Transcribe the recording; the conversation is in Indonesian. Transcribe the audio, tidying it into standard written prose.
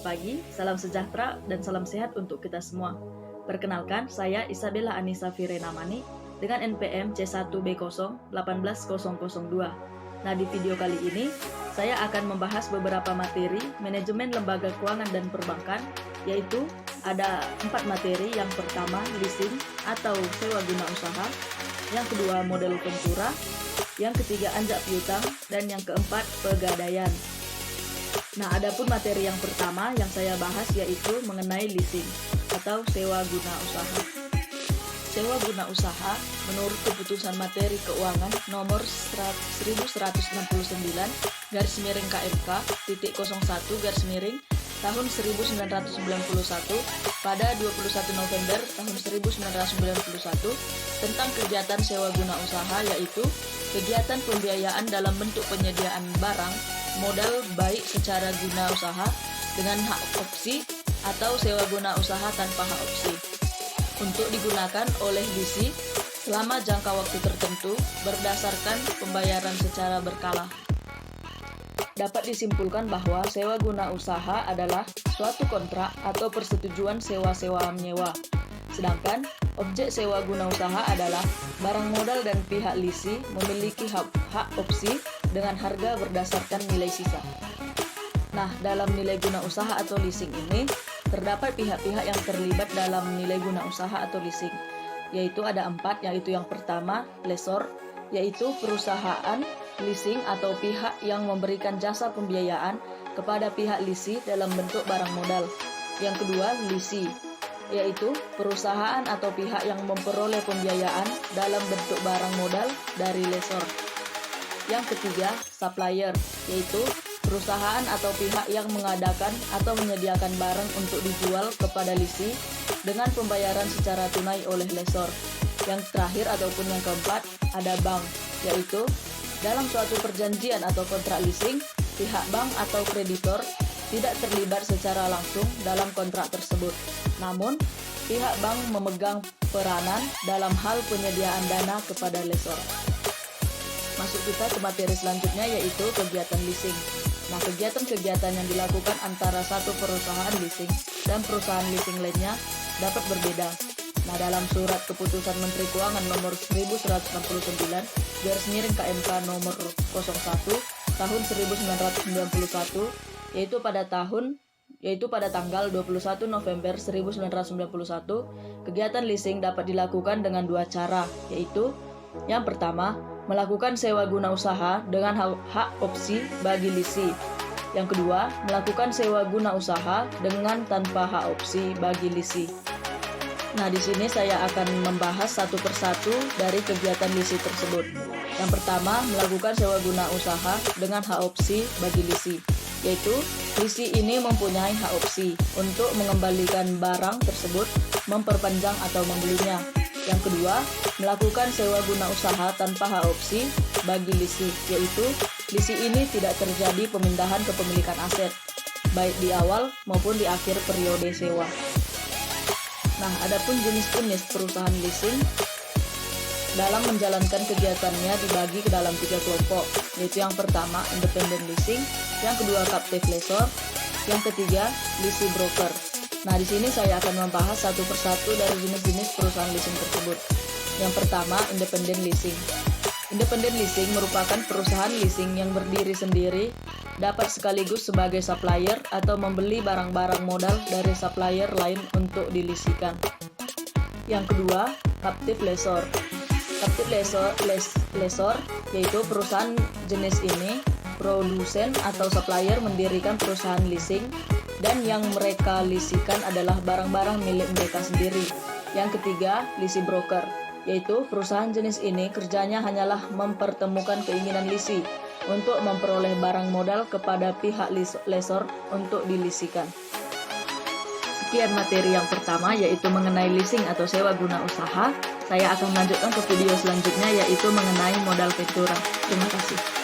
pagi, salam sejahtera, dan salam sehat untuk kita semua. Perkenalkan, saya Isabella Anissa Firenamani dengan NPM C1B0-18002. Nah, di video kali ini, saya akan membahas beberapa materi manajemen lembaga keuangan dan perbankan, yaitu ada 4 materi. Yang pertama, leasing atau sewa guna usaha. Yang kedua, model ventura. Yang ketiga, anjak piutang. Dan yang keempat, pegadaian. Nah, adapun materi yang pertama yang saya bahas yaitu mengenai leasing atau sewa guna usaha. Sewa guna usaha menurut keputusan materi keuangan nomor 1199/KMK-01/tahun 1991 pada 21 November tahun 1991 tentang kegiatan sewa guna usaha, yaitu kegiatan pembiayaan dalam bentuk penyediaan barang modal baik secara guna usaha dengan hak opsi atau sewa guna usaha tanpa hak opsi untuk digunakan oleh lisi selama jangka waktu tertentu berdasarkan pembayaran secara berkala. Dapat disimpulkan bahwa sewa guna usaha adalah suatu kontrak atau persetujuan sewa-sewa menyewa. Sedangkan objek sewa guna usaha adalah barang modal dan pihak lisi memiliki hak opsi dengan harga berdasarkan nilai sisa. Nah, dalam nilai guna usaha atau leasing ini terdapat pihak-pihak yang terlibat dalam nilai guna usaha atau leasing, yaitu ada 4, yaitu yang pertama, lessor, yaitu perusahaan leasing atau pihak yang memberikan jasa pembiayaan kepada pihak lisi dalam bentuk barang modal. Yang kedua, lisi, yaitu perusahaan atau pihak yang memperoleh pembiayaan dalam bentuk barang modal dari lessor. Yang ketiga, supplier, yaitu perusahaan atau pihak yang mengadakan atau menyediakan barang untuk dijual kepada lisi dengan pembayaran secara tunai oleh lessor. Yang terakhir ataupun yang keempat, ada bank, yaitu dalam suatu perjanjian atau kontrak leasing, pihak bank atau kreditor tidak terlibat secara langsung dalam kontrak tersebut. Namun, pihak bank memegang peranan dalam hal penyediaan dana kepada lessor. Masuk kita ke materi selanjutnya, yaitu kegiatan leasing. Nah, kegiatan-kegiatan yang dilakukan antara satu perusahaan leasing dan perusahaan leasing lainnya dapat berbeda. Nah, dalam surat keputusan Menteri Keuangan nomor 1169/KMK nomor 01 tahun 1991, yaitu pada tanggal 21 November 1991, kegiatan leasing dapat dilakukan dengan 2 cara, yaitu yang pertama, melakukan sewa guna usaha dengan hak opsi bagi lisi. Yang kedua, melakukan sewa guna usaha dengan tanpa hak opsi bagi lisi. Nah, di sini saya akan membahas satu persatu dari kegiatan lisi tersebut. Yang pertama, melakukan sewa guna usaha dengan hak opsi bagi lisi, yaitu lisi ini mempunyai hak opsi untuk mengembalikan barang tersebut, memperpanjang atau membelinya. Yang kedua, melakukan sewa guna usaha tanpa hak opsi bagi lisi, yaitu lisi ini tidak terjadi pemindahan kepemilikan aset, baik di awal maupun di akhir periode sewa. Nah, adapun jenis-jenis perusahaan leasing dalam menjalankan kegiatannya dibagi ke dalam 3 kelompok, yaitu yang pertama, independent leasing, yang kedua, captive lessor, yang ketiga, leasing broker. Nah, di sini saya akan membahas satu persatu dari jenis-jenis perusahaan leasing tersebut. Yang pertama, independent leasing. Independent leasing merupakan perusahaan leasing yang berdiri sendiri, dapat sekaligus sebagai supplier atau membeli barang-barang modal dari supplier lain untuk dilisikan. Yang kedua, captive lessor. Captive lessor yaitu perusahaan jenis ini, produsen atau supplier mendirikan perusahaan leasing dan yang mereka lisikan adalah barang-barang milik mereka sendiri. Yang ketiga, leasing broker, yaitu perusahaan jenis ini kerjanya hanyalah mempertemukan keinginan lisi untuk memperoleh barang modal kepada pihak lessor untuk dilisikan. Sekian materi yang pertama, yaitu mengenai leasing atau sewa guna usaha. Saya akan melanjutkan ke video selanjutnya, yaitu mengenai modal ventura. Terima kasih.